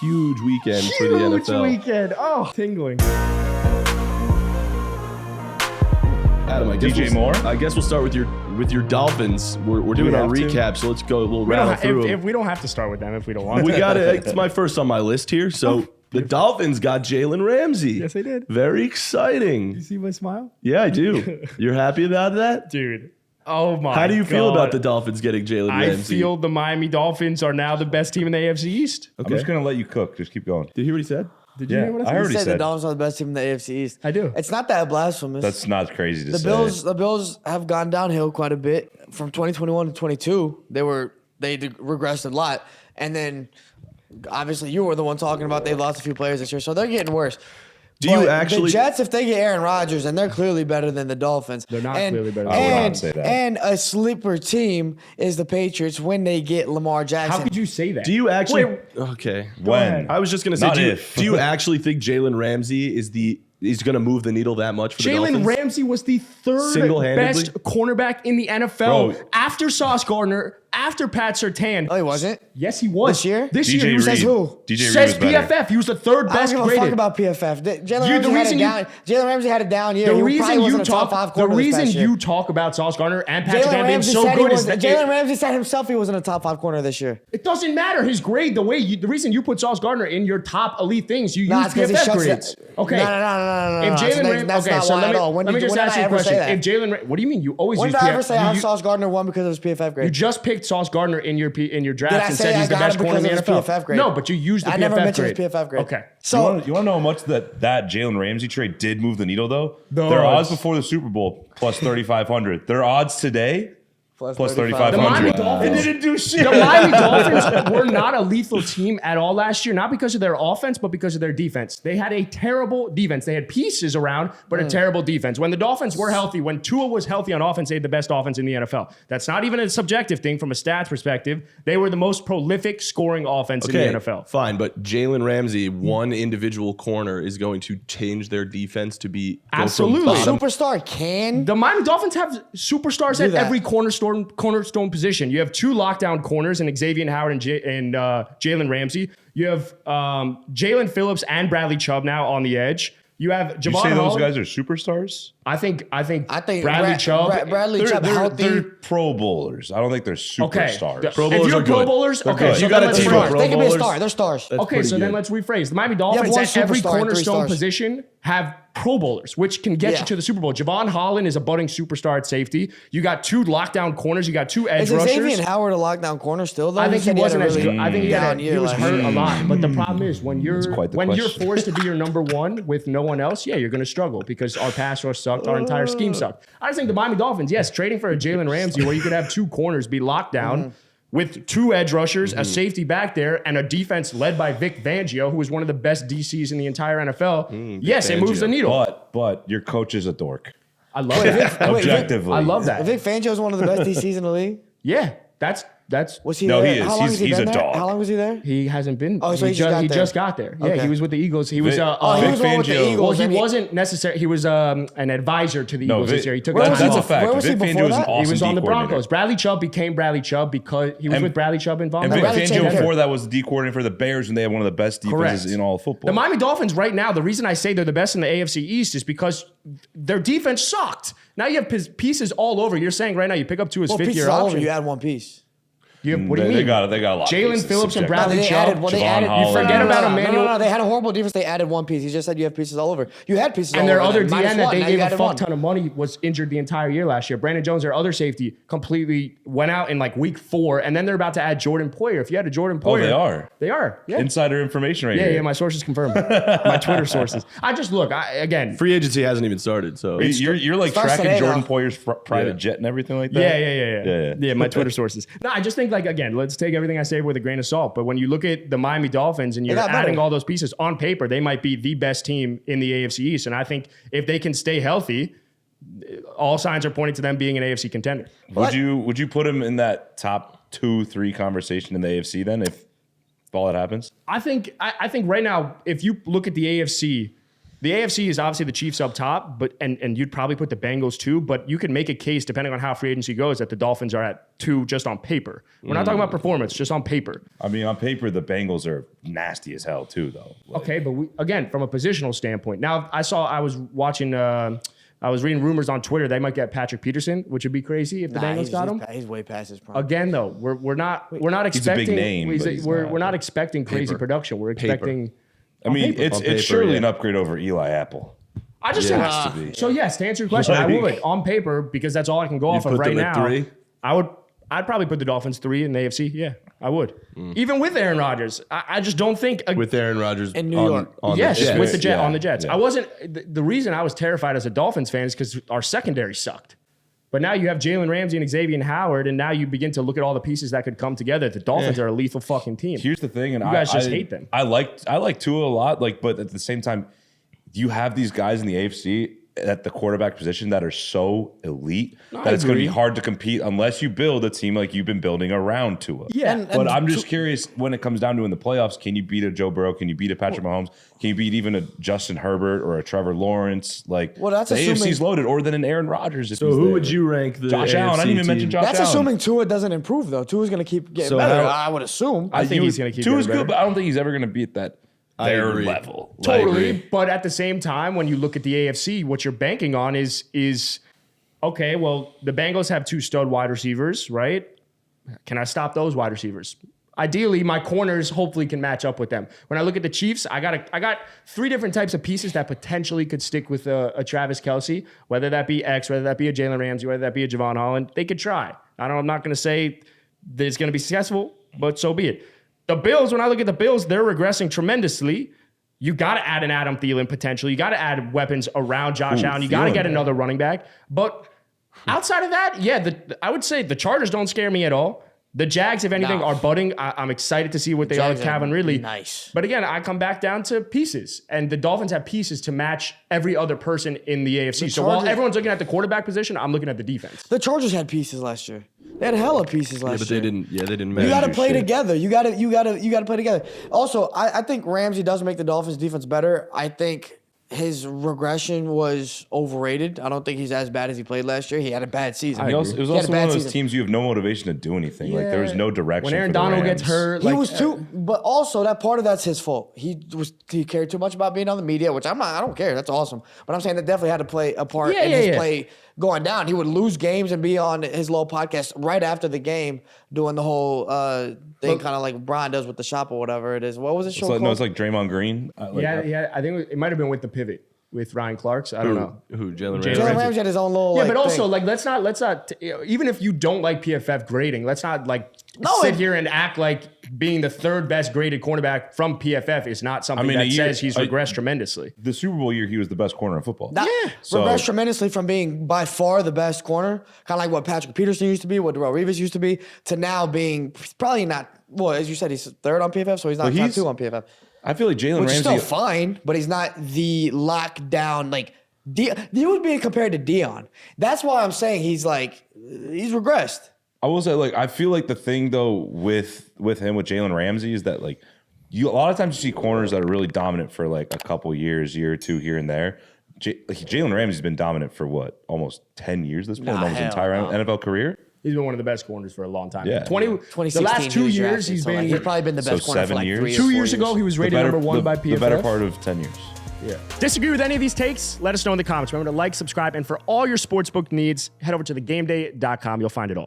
Huge weekend for the NFL. Huge weekend. Oh, tingling. Adam, I guess we'll start with your Dolphins. We're doing our recap, so let's go. We'll rattle through them. If we don't have to start with them, if we don't want to. We got it. It's my first on my list here. So the Dolphins got Jalen Ramsey. Yes, they did. Very exciting. You see my smile? Yeah, I do. You're happy about that? Dude. Oh my God. How do you feel about the Dolphins getting Jalen Ramsey? I feel the Miami Dolphins are now the best team in the AFC East. Okay. I'm just going to let you cook. Just keep going. Did you hear what he said? Did you hear what I said? I already said the Dolphins are the best team in the AFC East. I do. It's not that blasphemous. That's not crazy to say. The Bills have gone downhill quite a bit from 2021 to 22. They regressed a lot, and then obviously you were the one talking about they lost a few players this year, so they're getting worse. The Jets, if they get Aaron Rodgers, and they're clearly better than the Dolphins. They're not clearly better. I would not say that. And a sleeper team is the Patriots when they get Lamar Jackson. How could you say that? Do you actually? Wait, okay. When? I was just gonna say, do you actually think Jalen Ramsey is going to move the needle that much for the Dolphins? Jalen Ramsey was the third best cornerback in the NFL after Sauce Gardner, after Pat Surtain. Oh, he wasn't? Yes, he was. This year? This year. Says who? Says PFF. He was the third best graded. graded. I don't give a fuck about PFF. Jalen Ramsey had a down year. The reason you talk about Sauce Gardner and Pat Surtain being so good is that Jalen Ramsey said himself he wasn't a top 5 corner this year. It doesn't matter his grade. The reason you put Sauce Gardner in your top elite things, you use PFF grades. Okay. No. If Jalen Ramsey, that's not why at all. Let me just ask you a question. If Jalen, what do you mean you always use PFF? When did I ever say I have Sauce Gardner 1 because of his PFF grade? You just picked Sauce Gardner in your draft and said he's the best corner in the NFL. No, but you used the PFF grade. I never mentioned his PFF grade. Okay. So you want to know how much that Jalen Ramsey trade did move the needle though? Their odds before the Super Bowl plus 3,500. Their odds today plus 3,500. The Miami Dolphins didn't do shit. The Miami Dolphins were not a lethal team at all last year, not because of their offense, but because of their defense. They had a terrible defense. They had pieces around, but a terrible defense. When the Dolphins were healthy, when Tua was healthy on offense, they had the best offense in the NFL. That's not even a subjective thing from a stats perspective. They were the most prolific scoring offense in the NFL. Fine, but Jalen Ramsey, one individual corner, is going to change their defense to be absolutely superstar. Can the Miami Dolphins have superstars at every cornerstone position? You have 2 lockdown corners in Xavier Howard and Jalen Ramsey. You have Jalen Phillips and Bradley Chubb now on the edge. You have Javon Holland. Those guys are superstars? I think Bradley Chubb. Bradley Chubb healthy. They're Pro Bowlers. I don't think they're superstars. Okay. Pro Bowlers if you're Pro Bowlers, okay, you got a team of Pro Bowlers. They can be a star. They're stars. Okay, so then let's rephrase. The Miami Dolphins at every cornerstone position have Pro Bowlers, which can get you to the Super Bowl. Javon Holland is a budding superstar at safety. You got 2 lockdown corners. You got 2 edge rushers. Is Xavier Howard a lockdown corner still, though? I think he wasn't as good. I think he was hurt a lot. But the problem is when you're forced to be your number one with no one else, you're going to struggle because our pass rush sucked. Our entire scheme sucked. I just think the Miami Dolphins, yes, trading for a Jalen Ramsey where you could have 2 corners be locked down with 2 edge rushers, a safety back there, and a defense led by Vic Fangio, who is one of the best DCs in the entire NFL. Yes, it moves the needle. But your coach is a dork. I love that. Objectively. I love that. Vic Fangio is one of the best DCs in the league. Yeah, that's. Was he no, there? he is. How long He's a dog. How long was he there? He hasn't been. Oh, so he just got there. Yeah, he was with the Eagles. He was. He was one with the Eagles. Well, he wasn't necessary. He was an advisor to the Eagles this year. He took that's time a off. fact. Where was he Vic before Fangio was an that? awesome He was on the coordinator. Broncos. Bradley Chubb became Bradley Chubb because he was with Bradley Chubb involved. And Vic Fangio before that was the D coordinator for the Bears, and they had one of the best defenses in all of football. The Miami Dolphins right now, the reason I say they're the best in the AFC East is because their defense sucked. Now you have pieces all over. You're saying right now you pick up 2 his 5th-year option. You add 1 piece. What do you mean? They got a lot. Jalen Phillips and Bradley Chubb. They added. You forget about Emmanuel. No, they had a horrible defense. They added 1 piece. He just said you have pieces all over. You had pieces all over. And their other DN that they gave a fuck one. ton of money was injured the entire year last year. Brandon Jones, their other safety, completely went out in like week 4, and then they're about to add Jordan Poyer. If you had a Jordan Poyer, they are. They are. Yeah. Insider information right here. Yeah. My sources confirm. My Twitter sources. I just look. Again, free agency hasn't even started, so you're like tracking Jordan Poyer's private jet and everything like that. Yeah. My Twitter sources. No, I just think again, let's take everything I say with a grain of salt. But when you look at the Miami Dolphins and you're adding all those pieces on paper, they might be the best team in the AFC East. And I think if they can stay healthy, all signs are pointing to them being an AFC contender. Would you put them in that top 2-3 conversation in the AFC then if all that happens? I think right now, if you look at the AFC, The AFC is obviously the Chiefs up top, but and you'd probably put the Bengals too, but you can make a case depending on how free agency goes that the Dolphins are at 2 just on paper. We're not talking about performance, just on paper. I mean, on paper, the Bengals are nasty as hell too, though. Okay, but again, from a positional standpoint, now I was reading rumors on Twitter they might get Patrick Peterson, which would be crazy if the Bengals got him. He's way past his prime. Again, though, we're not expecting. He's a big name. We're not expecting crazy production. We're expecting. I mean, it's surely an upgrade over Eli Apple. I just think so. Yes, to answer your question, I would on paper because that's all I can go off of right now. 3? I'd probably put the Dolphins 3 in the AFC. Yeah, I would. Even with Aaron Rodgers, I just don't think with Aaron Rodgers in New York. On the Jets. I wasn't. The reason I was terrified as a Dolphins fan is because our secondary sucked. But now you have Jalen Ramsey and Xavier Howard, and now you begin to look at all the pieces that could come together. The Dolphins are a lethal fucking team. Here's the thing, and you guys just hate them. I like Tua a lot, but at the same time, you have these guys in the AFC at the quarterback position that are so elite that it's going to be hard to compete unless you build a team like you've been building around Tua. Yeah, but I'm just curious when it comes down to in the playoffs, can you beat a Joe Burrow? Can you beat a Patrick Mahomes? Can you beat even a Justin Herbert or a Trevor Lawrence? Like, that's the assuming AFC's loaded, or than an Aaron Rodgers. So who would you rank the Josh AFC Allen? I didn't even mention Josh Allen. That's assuming Tua doesn't improve, though. Tua's going to keep getting better, I would assume. I think he's going to keep getting better. Tua's good, but I don't think he's ever going to be at that their level. Totally. But at the same time, when you look at the AFC, what you're banking on is okay, well, the Bengals have 2 stud wide receivers, right? Can I stop those wide receivers? Ideally, my corners hopefully can match up with them. When I look at the Chiefs, I got 3 different types of pieces that potentially could stick with a Travis Kelce, whether that be X, whether that be a Jalen Ramsey, whether that be a Javon Holland. They could try. I'm not going to say that it's going to be successful, but so be it. The Bills, when I look at the Bills, they're regressing tremendously. You got to add an Adam Thielen potential. You got to add weapons around Josh Allen. You got to get another running back. But outside of that, I would say the Chargers don't scare me at all. The Jags, if anything, are budding. I'm excited to see what they are with Calvin Ridley. Nice. But again, I come back down to pieces. And the Dolphins have pieces to match every other person in the AFC. So while everyone's looking at the quarterback position, I'm looking at the defense. The Chargers had pieces last year. They had hella pieces last year. But they didn't. You got to play together. You got to play together. Also, I think Ramsey does make the Dolphins defense better. I think his regression was overrated. I don't think he's as bad as he played last year. He had a bad season. It was also one of those teams you have no motivation to do anything. Yeah. Like there was no direction. When Aaron Donald gets hurt, he was too. But also that part of that's his fault. He cared too much about being on the media, which I don't care. That's awesome. But I'm saying that definitely had to play a part in his play going down. He would lose games and be on his little podcast right after the game doing the whole thing, kind of like Brian does with the shop or whatever it is. What was the show called? No, it's like Draymond Green. I think it might have been with the Pivot with Ryan Clark's. I don't know. Who? Jalen Ramsey had his own little but also thing. Let's not even if you don't like PFF grading, let's not sit here and act like being the 3rd best graded cornerback from PFF is not something that says he's regressed tremendously. The Super Bowl year, he was the best corner in football. Regressed tremendously from being by far the best corner, kind of like what Patrick Peterson used to be, what Darrelle Revis used to be, to now being probably not. Well, as you said, he's 3rd on PFF, so he's not top 2 on PFF. I feel like Jalen Ramsey is still fine, but he's not the lockdown he was being compared to Dion. That's why I'm saying he's regressed. I will say, I feel like the thing though with him with Jalen Ramsey is that a lot of times you see corners that are really dominant for a couple years, year or two here and there. Jalen Ramsey's been dominant for almost 10 years this point, almost entire NFL career. He's been one of the best corners for a long time. Yeah. 2016, the last 2 years, he's probably been the best corner for 3 years. 2 years ago, he was rated number 1 by PFF. The better part of 10 years. Yeah. Disagree with any of these takes? Let us know in the comments. Remember to like, subscribe, and for all your sportsbook needs, head over to thegameday.com. You'll find it all.